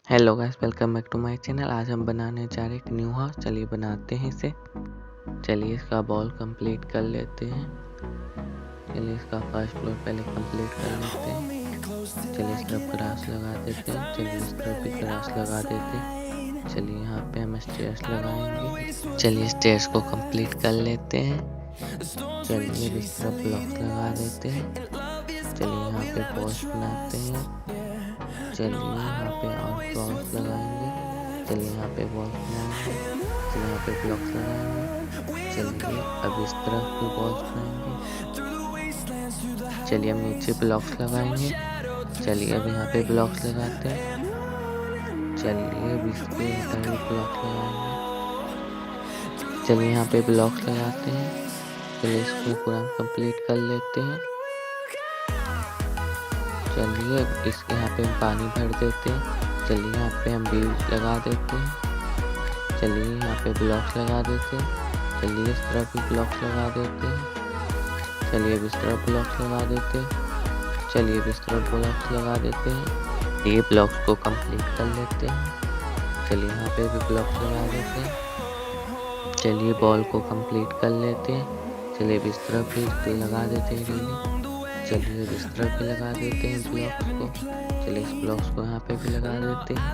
Hello guys, welcome back to my channel. आज हम बनाने जा रहे हैं एक न्यू हाउस। चलिए बनाते हैं इसे। चलिए इसका वॉल कंप्लीट कर लेते हैं। चलिए इसका फर्स्ट फ्लोर पहले कंप्लीट कर लेते हैं। चलिए इस तरफ ग्रास लगा देते हैं। चलिए इस तरफ भी ग्रास लगा देते हैं। चलिए यहाँ पे हम स्टेयर्स लगाएंगे। चलिए स्टेयर्स को कंप्लीट कर लेते हैं। चलिए इस तरफ ब्लॉक्स लगा देते हैं। चलिए यहाँ पे वॉल्स बनाते हैं। चलिए यहाँ पे और ब्लॉक्स लगाएंगे। चलिए यहाँ पे वॉल्स बनाएंगे। चलिए यहाँ पे ब्लॉक्स लगाएंगे। चलिए अब इस तरफ भी वॉल्स बनाएंगे। चलिए हम नीचे ब्लॉक्स लगाएंगे। चलिए अब यहाँ पे ब्लॉक्स लगाते हैं। चलिए अब इसके इधर भी ब्लॉक्स लगाएंगे। चलिए यहाँ पे ब्लॉक्स लगाते हैं। चलिए इसको पूरा कंप्लीट कर लेते हैं। चलिए इसके यहाँ पे हम पानी भर देते हैं। चलिए यहाँ पे हम बीम लगा देते हैं। चलिए यहाँ पे ब्लॉक्स लगा देते हैं। चलिए इस तरफ भी ब्लॉक्स लगा देते हैं। चलिए अब इस तरफ ब्लॉक्स लगा देते हैं। चलिए अब इस तरफ ब्लॉक्स लगा देते हैं। ये ब्लॉक्स को कंप्लीट कर लेते हैं। चलिए यहाँ पे भी ब्लॉक्स लगा देते हैं। चलिए बॉल को कंप्लीट कर लेते हैं। चलिए अब इस तरफ भी लगा देते हैं रेलिंग। चलिए इस तरफ भी लगा देते हैं ब्लॉक्स को। चलिए इस ब्लॉक्स को यहाँ पे भी लगा देते हैं।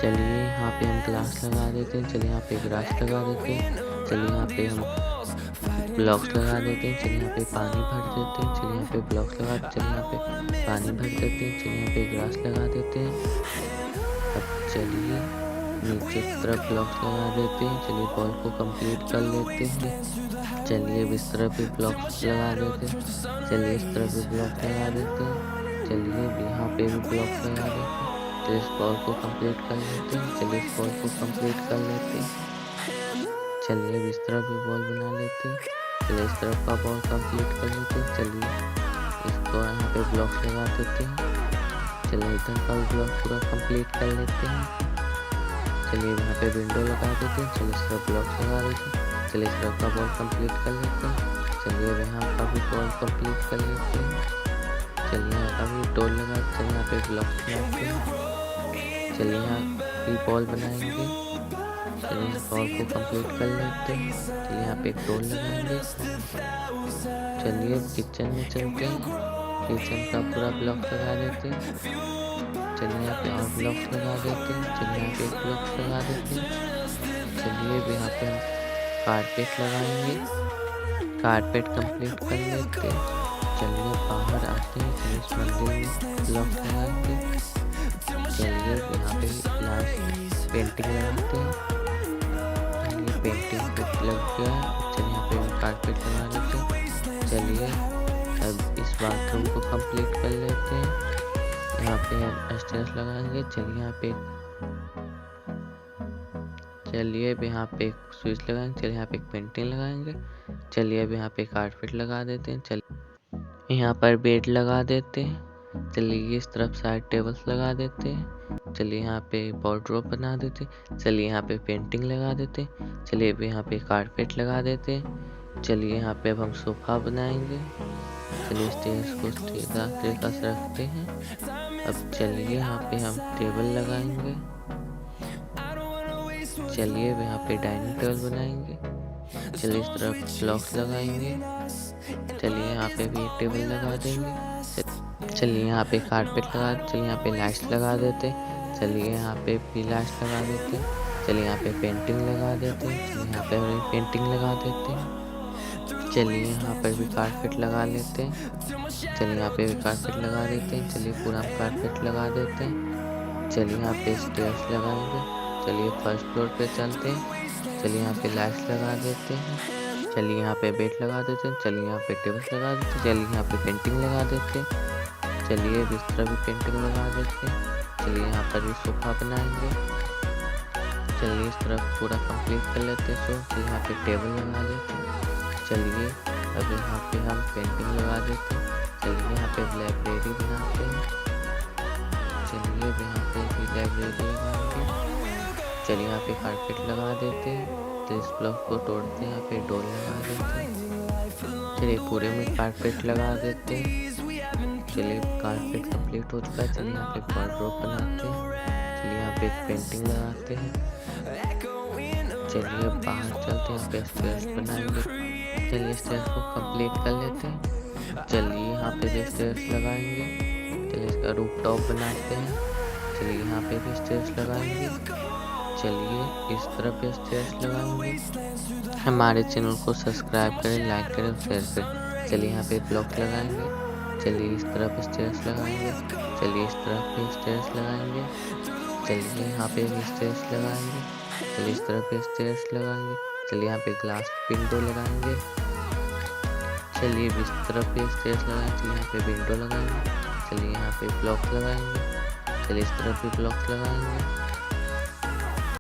चलिए यहाँ पे हम ग्लास लगा देते हैं। चलिए यहाँ पे ग्रास लगा देते हैं। चलिए यहाँ पे हम ब्लॉक्स लगा देते हैं। चलिए यहाँ पे पानी भर देते हैं। चलिए यहाँ पे ब्लॉक्स लगा, चलिए यहाँ पे पानी भर देते हैं। चलिए यहाँ पे ग्रास लगा देते हैं। अब चलिए नीचे की तरफ ब्लॉक्स लगा देते हैं। चलिए बॉल को कंप्लीट कर लेते हैं। चलिए अब इस तरफ भी ब्लॉक्स लगा देते हैं। चलिए इस तरफ भी ब्लॉक्स लगा देते हैं। चलिए यहाँ पे भी ब्लॉक्स लगा देते हैं। चलिए इस बॉल को कंप्लीट कर लेते हैं। चलिए इस बॉल को कंप्लीट कर लेते हैं। चलिए अब इस तरफ भी बॉल बना लेते हैं। चलिए इस तरफ का बॉल कंप्लीट कर लेते हैं। चलिए इसको यहाँ पे ब्लॉक्स लगा देते हैं। चलिए इधर का भी ब्लॉक पूरा कंप्लीट कर लेते हैं। चलिए यहाँ पे विंडो लगा देते हैं। चलिए इस तरफ ब्लॉक्स लगा देते हैं। चलिए इस तरफ का बॉल कंप्लीट कर लेते हैं। चलिए यहाँ का भी बॉल कंप्लीट कर लेते हैं। चलिए यहाँ का भी डोर लगा, चलिए यहाँ पे ब्लॉक्स लगाते हैं। चलिए यहाँ भी बॉल बनाएंगे। चलिए इस बॉल को कंप्लीट कर लेते हैं। चलिए यहाँ पे एक डोर लगाएंगे। चलिए किचन में चलते हैं। किचन का पूरा ब्लॉक लगा देते हैं। चलिए यहाँ पे और ब्लॉक्स लगा देते हैं। चलिए यहाँ पे एक ब्लॉक्स लगा देते हैं। चलिए यहाँ पे हम कारपेट लगाएंगे। कारपेट कंप्लीट कर लेते हैं। चलिए बाहर आते हैं। चलिए इस मंदिर में ब्लॉक्स लगाएंगे। चलिए यहाँ पे लास्ट पेंटिंग लगाते हैं। चलिए पेंटिंग पे लग गया। चलिए यहाँ पे हम कारपेट लगा देते हैं। चलिए अब इस बाथरूम को कंप्लीट कर लेते हैं। यहाँ पे हम स्टेयर्स लगाएंगे। चलिए यहाँ पे अब यहाँ पे एक स्विच लगाएंगे। चलिए यहाँ पे एक पेंटिंग लगाएंगे। चलिए अब यहाँ पे कारपेट लगा देते हैं। चलिए यहाँ पर बेड लगा देते हैं। चलिए इस तरफ साइड टेबल्स लगा देते हैं। चलिए यहाँ पे वॉर्डरोब बना देते हैं। चलिए यहाँ पे पेंटिंग लगा देते हैं। चलिए अब यहाँ पे कारपेट लगा देते हैं। चलिए यहाँ पे अब हम सोफा बनाएंगे। चलिए स्टेयर्स को तरीका से रखते हैं। अब चलिए यहाँ पे हम टेबल लगाएंगे। चलिए अब यहाँ पे डाइनिंग टेबल बनाएंगे। चलिए इस तरफ ब्लॉक्स लगाएंगे। चलिए यहाँ पे भी एक टेबल लगा देंगे। चलिए यहाँ पे कारपेट लगा, चलिए यहाँ पे लाइट्स लगा देते। चलिए यहाँ पे भी लाइट्स लगा देते। चलिए यहाँ पे पेंटिंग लगा देते। चलिए यहाँ पे पेंटिंग लगा देते हैं। चलिए यहाँ पर भी कारपेट लगा लेते हैं। चलिए यहाँ पे भी कारपेट लगा देते हैं। चलिए पूरा कारपेट लगा देते हैं। चलिए यहाँ पे स्टेयर्स लगाएंगे। चलिए फर्स्ट फ्लोर पे चलते हैं। चलिए यहाँ पे लाइट्स लगा देते हैं। चलिए यहाँ पे बेड लगा देते हैं। चलिए यहाँ पे टेबल्स लगा देते हैं। चलिए यहाँ पे पेंटिंग लगा देते हैं। चलिए इस तरह भी पेंटिंग लगा देते हैं। चलिए यहाँ पर भी सोफा बनाएंगे। चलिए इस तरफ पूरा कंप्लीट कर लेते हैं। चलिए यहाँ पे टेबल लगा देते हैं। चलिए अब यहाँ पे हम पेंटिंग लगा देते हैं। चलिए यहाँ पे लाइब्रेरी बनाते हैं। चलिए अब यहाँ पे भी लाइब्रेरी लगाएंगे। चलिए यहाँ पे कारपेट लगा देते हैं। तो इस ब्लॉक को तोड़ते हैं। यहाँ पे डोर लगा देते हैं। चलिए पूरे में कारपेट लगा देते हैं। चलिए कारपेट कंप्लीट हो चुका है। चलिए यहाँ पे वॉर्डरोब बनाते हैं। पे एक पेंटिंग लगाते हैं। चलिए बाहर चलते हैं, पे स्टेयर्स बनाएंगे। चलिए स्टेयर्स को कंप्लीट कर लेते हैं। चलिए यहाँ पे भी स्टेयर्स लगाएंगे। चलिए इसका रूफ टॉप बनाते हैं। चलिए यहाँ पे भी स्टेयर्स लगाएंगे। चलिए इस तरफ भी स्टेयर्स लगाएंगे। हमारे चैनल को सब्सक्राइब करें, लाइक करें, शेयर करें। चलिए यहाँ पे ब्लॉक लगाएंगे। चलिए इस तरफ स्टेयर्स लगाएंगे। चलिए इस तरफ भी स्टेयर्स लगाएंगे। चलिए यहाँ पे भी स्टेयर्स लगाएंगे। चलिए इस तरफ भी स्टेयर्स लगाएंगे। चलिए यहाँ पे ग्लास विंडो लगाएंगे। चलिए इस तरफ भी स्टेयर्स लगाएंगे। चलिए यहाँ पे विंडो लगाएंगे। चलिए यहाँ पे ब्लॉक लगाएंगे। चलिए इस तरफ भी ब्लॉक लगाएंगे।